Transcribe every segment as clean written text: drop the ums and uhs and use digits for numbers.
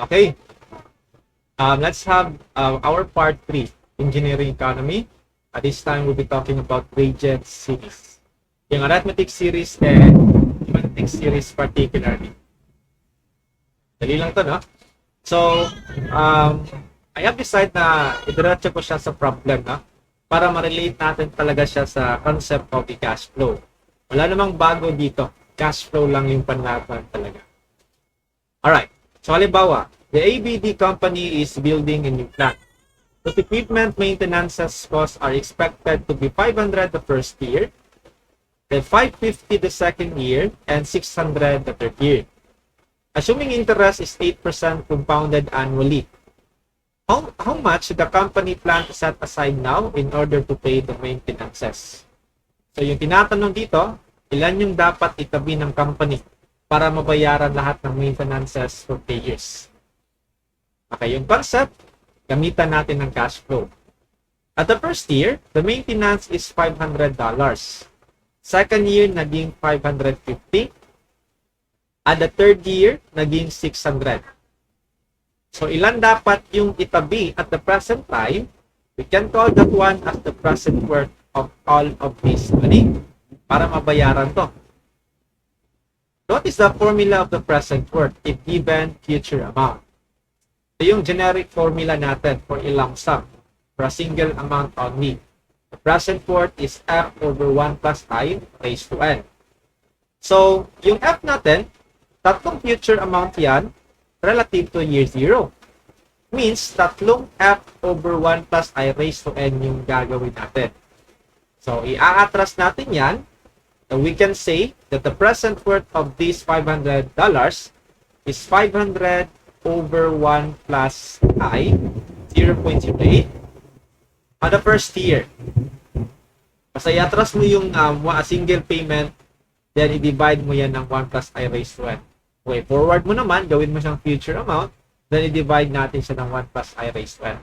Okay, let's have our part 3, Engineering Economy. At this time, we'll be talking about gradient series. Yung arithmetic series and arithmetic series particularly. Dali lang to, no? So, I have decided na idiretso ko siya sa problem, no? Para ma-relate natin talaga siya sa concept of the cash flow. Wala namang bago dito. Cash flow lang yung panlaban talaga. Alright. So, halimbawa, the ABD company is building a new plant. The equipment maintenance costs are expected to be 500 the first year, then 550 the second year, and 600 the third year. Assuming interest is 8% compounded annually, how much the company plan to set aside now in order to pay the maintenances? So, yung tinatanong dito, ilan yung dapat itabi ng company para mabayaran lahat ng maintenances for 3 years? Okay, yung concept, gamitan natin ng cash flow. At the first year, the maintenance is $500. Second year, naging 550. At the third year, naging 600. So, ilan dapat yung itabi at the present time? We can call that one as the present worth of all of this money para mabayaran to. What is the formula of the present worth if given future amount? So, yung generic formula natin for a lump sum for a single amount only. The present worth is F over 1 plus I raised to N. So, yung F natin, tatlong future amount yan relative to year 0. Means, tatlong F over 1 plus I raised to N yung gagawin natin. So, i-atras natin yan. And we can say that the present worth of these $500 is 500 over 1 plus I, 0.08. On the first year, basta i-atras mo yung single payment, then i-divide mo yan ng 1 plus I raised to N. Okay, forward mo naman, gawin mo siyang future amount, then i-divide natin siya ng 1 plus I raised to N.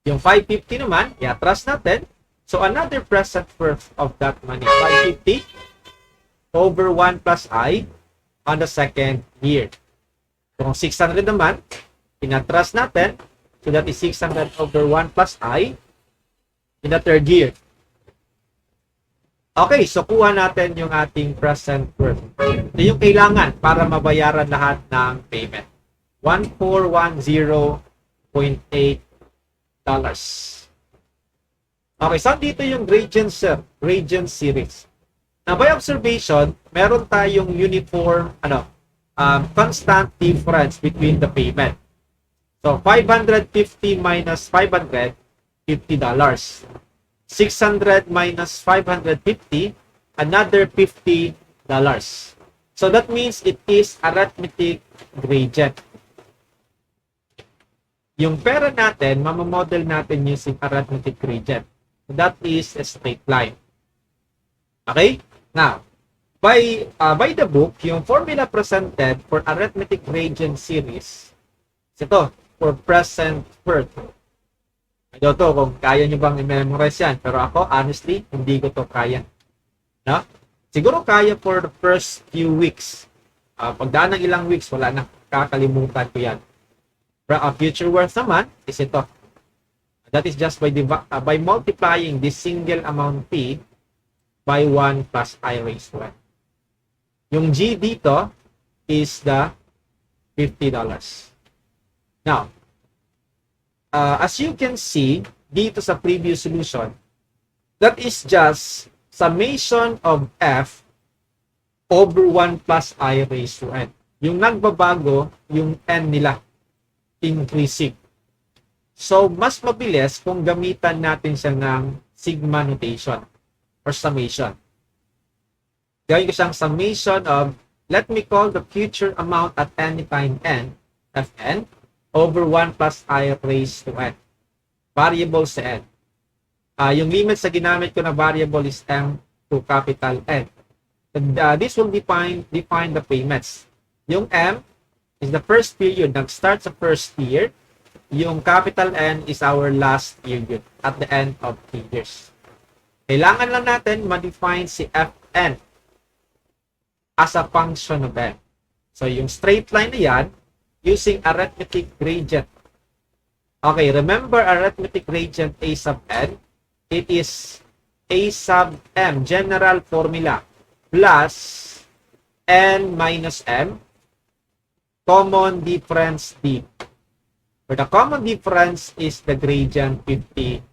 Yung 550 naman, i-atras natin. So, another present worth of that money, 550 over 1 plus I on the second year. Kung 600 naman, inatras natin. So, that is 600 over 1 plus I in the third year. Okay, so kuha natin yung ating present worth. Ito yung kailangan para mabayaran lahat ng payment. $1410.8. Okay, saan dito yung gradient series? Now, by observation, meron tayong uniform, constant difference between the payment. So, 550 minus $500, $50. 600 minus 550, another $50. So, that means it is arithmetic gradient. Yung pera natin, mamamodel natin using arithmetic gradient. That is a straight line. Okay? Now, by the book, yung formula presented for arithmetic gradient series, ito, for present worth. Ito to, kung kaya nyo bang i-memorize yan. Pero ako, honestly, hindi ko to kaya. No? Siguro kaya for the first few weeks. Pagdaan ng ilang weeks, wala na, kakalimutan ko yan. Pero future worth naman, is ito. That is just by multiplying this single amount P by 1 plus I raised to N. Yung G dito is the $50. Now, as you can see dito sa previous solution, that is just summation of F over 1 plus I raised to N. Yung nagbabago, yung N nila, increasing. So, mas mabilis kung gamitan natin siya ng sigma notation or summation. Gawin ko siyang summation of, let me call the future amount at any time n, Fn, over 1 plus I raised to n. Variable sa n. Yung limit sa ginamit ko na variable is m to capital N. And this will define the payments. Yung m is the first period, nag-start sa first year. Yung capital N is our last period at the end of 3 years. Kailangan lang natin ma-define si Fn as a function of N. So, yung straight line na yan, using arithmetic gradient. Okay, remember arithmetic gradient A sub n, it is A sub m, general formula, plus n minus m, common difference d. Where the common difference is the gradient $50.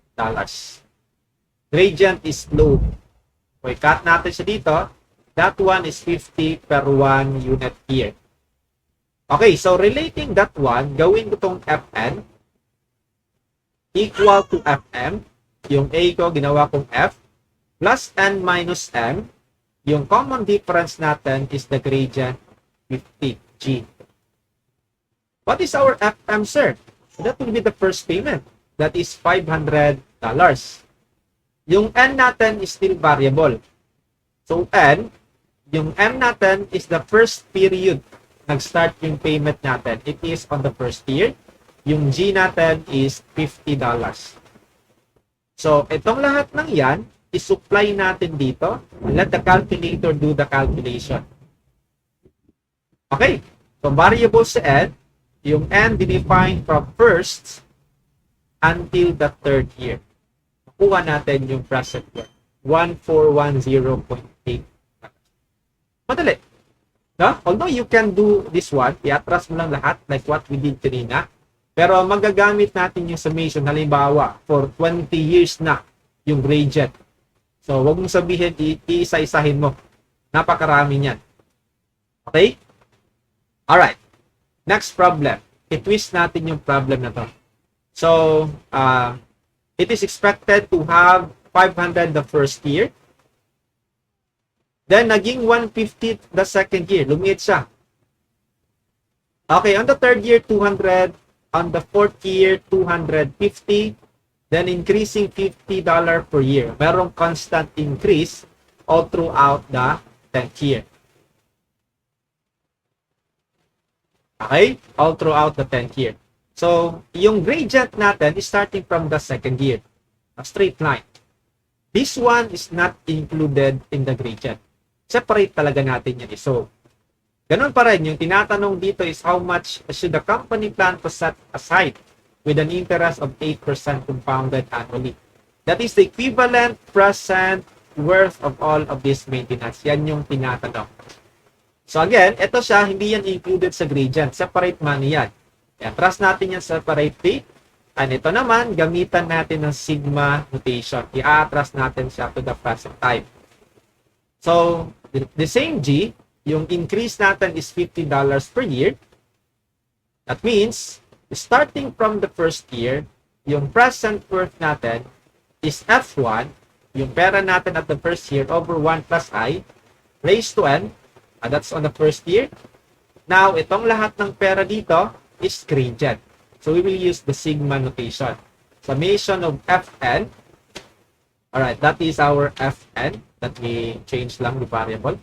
Gradient is slope. So, i-cut natin siya dito. That one is 50 per 1 unit year. Okay, so relating that one, gawin ko itong Fn equal to Fm. Yung A ko, ginawa kong F, plus n minus m. Yung common difference natin is the gradient 50G. What is our Fm, sir? That will be the first payment. That is $500. Yung n natin is still variable. So, n, yung m natin is the first period. Nag-start yung payment natin. It is on the first year. Yung G natin is $50. So, itong lahat ng yan, isupply natin dito. Let the calculator do the calculation. Okay. So, variable sa n, yung n dinefine from first until the third year. Kuha natin yung present worth. 1410.8. Madali. No? Although you can do this one, i-atras mo lang lahat like what we did kanina. Pero magagamit natin yung summation, halimbawa, for 20 years na yung gradient. So, wag mong sabihin, iisa-isahin mo. Napakarami niyan. Okay? Alright. Next problem. I-twist natin yung problem na to. So, it is expected to have 500 the first year. Then, naging 150 the second year. Lumiit siya. Okay, on the third year, 200. On the fourth year, 250. Then, increasing $50 per year. Merong constant increase all throughout the 10th year. Okay? All throughout the 10th year. So, yung gradient natin is starting from the second year. A straight line. This one is not included in the gradient. Separate talaga natin yan. So, ganun pa rin. Yung tinatanong dito is how much should the company plan to set aside with an interest of 8% compounded annually. That is the equivalent present worth of all of this maintenance. Yan yung tinatanong. So again, ito siya, hindi yan included sa gradient. Separate money yan. Trust natin yan separately. And ito naman, gamitan natin ng sigma notation. I-atras natin siya to the present time. So, the same G, yung increase natin is $50 per year. That means, starting from the first year, yung present worth natin is F1, yung pera natin at the first year over 1 plus I, raised to N. That's on the first year. Now, itong lahat ng pera dito is gradient. So, we will use the sigma notation. Summation of Fn. Alright, that is our Fn that we change lang the variable.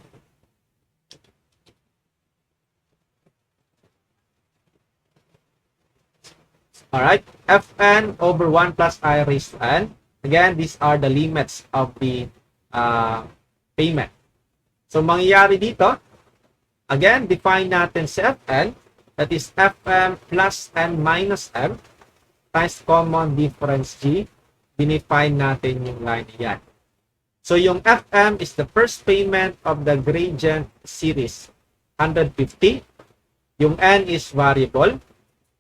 Alright, Fn over 1 plus I raised to N. Again, these are the limits of the payment. So, mangyayari dito, again, define natin si Fn, that is Fm plus n minus m times common difference G. Dinefine natin yung line yan. So, yung Fm is the first payment of the gradient series, 150. Yung n is variable.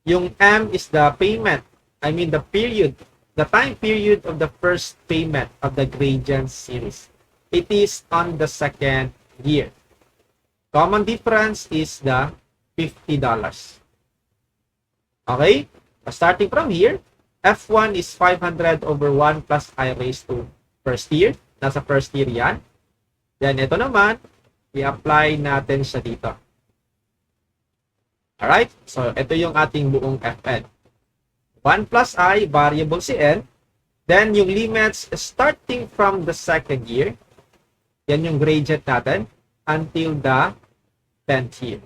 Yung m is the payment, I mean the period, the time period of the first payment of the gradient series. It is on the second year. Common difference is the $50. Okay? Starting from here, F1 is 500 over 1 plus I raised to first year. Nasa first year yan. Then, ito naman, i-apply natin siya dito. Alright? So, ito yung ating buong Fn. 1 plus I, variable si n. Then, yung limits starting from the second year. Yan yung gradient natin until the 10th year.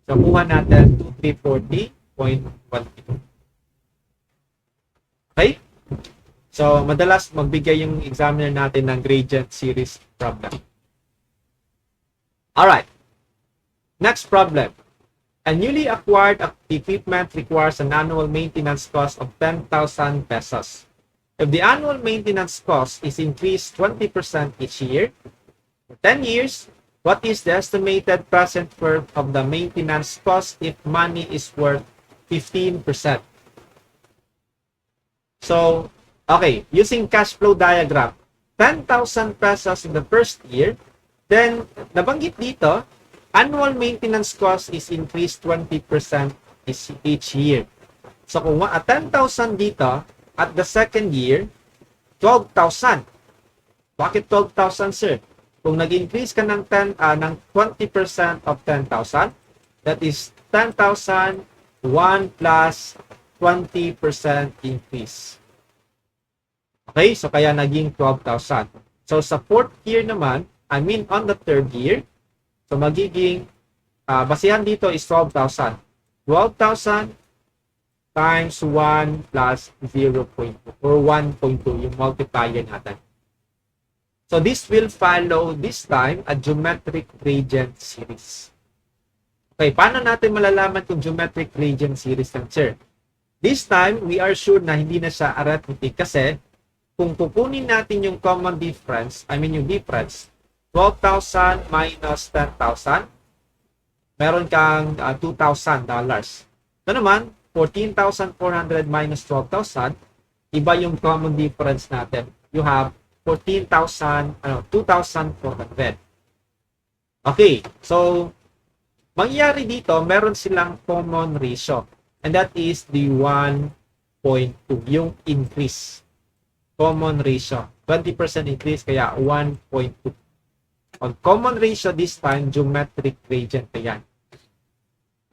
So, kuha natin 2340.12. Okay? So, madalas magbigay yung examiner natin ng gradient series problem. Alright. Next problem. A newly acquired equipment requires an annual maintenance cost of 10,000 pesos. If the annual maintenance cost is increased 20% each year, for 10 years, what is the estimated present worth of the maintenance cost if money is worth 15%? So, okay, using cash flow diagram, 10,000 pesos in the first year, then nabanggit dito, annual maintenance cost is increased 20% each year. So kung 10,000 dito, at the second year, 12,000. Bakit 12,000, sir? Kung nag-increase ka ng 20% of 10,000, that is 10,000, 1 plus 20% increase. Okay, so kaya naging 12,000. So sa fourth year naman, on the third year, so magiging, basihan dito is 12,000. 12,000 times 1 plus 0.2 or 1.2 yung multiplier natin. So this will follow this time a geometric gradient series. Okay, paano natin malalaman kung geometric gradient series ng sir? This time, we are sure na hindi na siya arithmetic kasi kung kukunin natin yung common difference, yung difference, 12,000 minus 10,000, meron kang $2,000. Ito naman, 14,400 minus 12,000, iba yung common difference natin. You have 2,400. Okay, so, mangyayari dito, meron silang common ratio. And that is the 1.2, yung increase. Common ratio. 20% increase, kaya 1.2. On common ratio this time, geometric gradient na yan.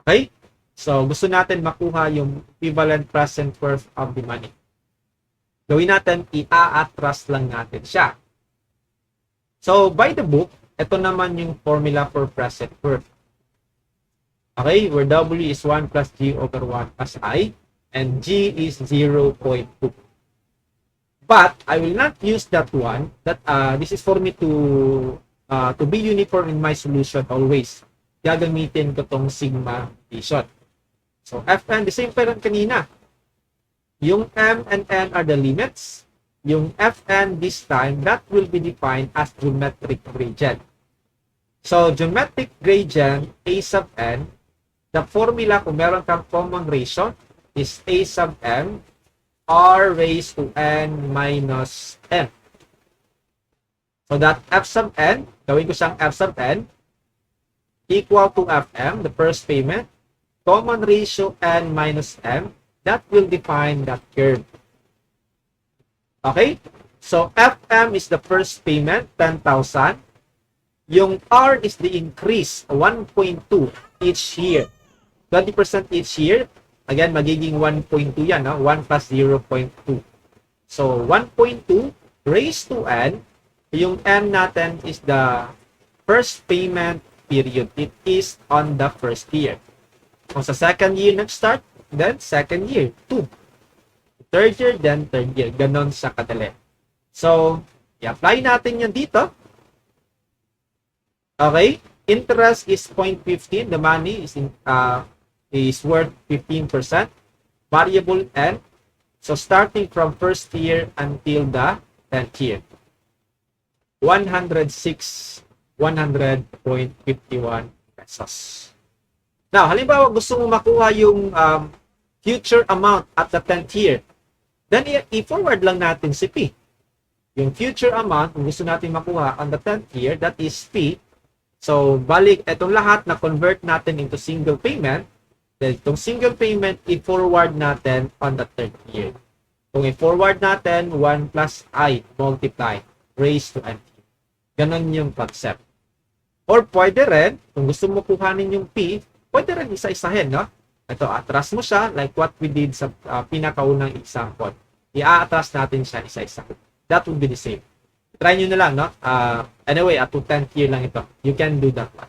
Okay? So, gusto natin makuha yung equivalent present worth of the money. Gawin natin, i-atras lang natin siya. So, by the book, ito naman yung formula for present worth. Okay, where W is 1 plus G over 1 plus I, and G is 0.2. But, I will not use that one. This is for me to be uniform in my solution always. Gagamitin ko tong sigma division. So, Fn, the same parent kanina. Yung M and N are the limits. Yung Fn this time, that will be defined as geometric gradient. So, geometric gradient, A sub N, the formula kung meron kang common ratio is A sub M R raised to N minus M. So that F sub N, gawin ko siyang F sub N, equal to Fm, the first payment, common ratio N minus M, that will define that curve. Okay? So Fm is the first payment, 10,000. Yung R is the increase, 1.2 each year. 20% each year. Again, magiging 1.2 yan, no? 1 plus 0.2. So, 1.2 raised to N. Yung M natin is the first payment period. It is on the first year. Kung sa second year nag-start, then second year, 2. Third year, then third year. Ganon sa kadali. So, i-apply natin yan dito. Okay? Interest is 0.15. The money is worth 15%. Variable N. So, starting from first year until the 10th year. 100.51 pesos. Now, halimbawa gusto mo makuha yung future amount at the 10th year. Then, i-forward lang natin si P. Yung future amount, kung gusto natin makuha on the 10th year, that is P. So, balik, itong lahat na convert natin into single payment. Then, itong single payment, i-forward natin on the 3rd year. Kung i-forward natin, 1 plus I multiply, raised to N. Ganon yung concept. Or pwede rin, kung gusto mo kuhanin yung P, pwede rin isa-isahin, no? Ito, atras mo siya, like what we did sa pinakaunang example. I-atras natin siya isa-isa. That would be the same. Try nyo na lang, no? Anyway, at to 10th year lang ito. You can do that one.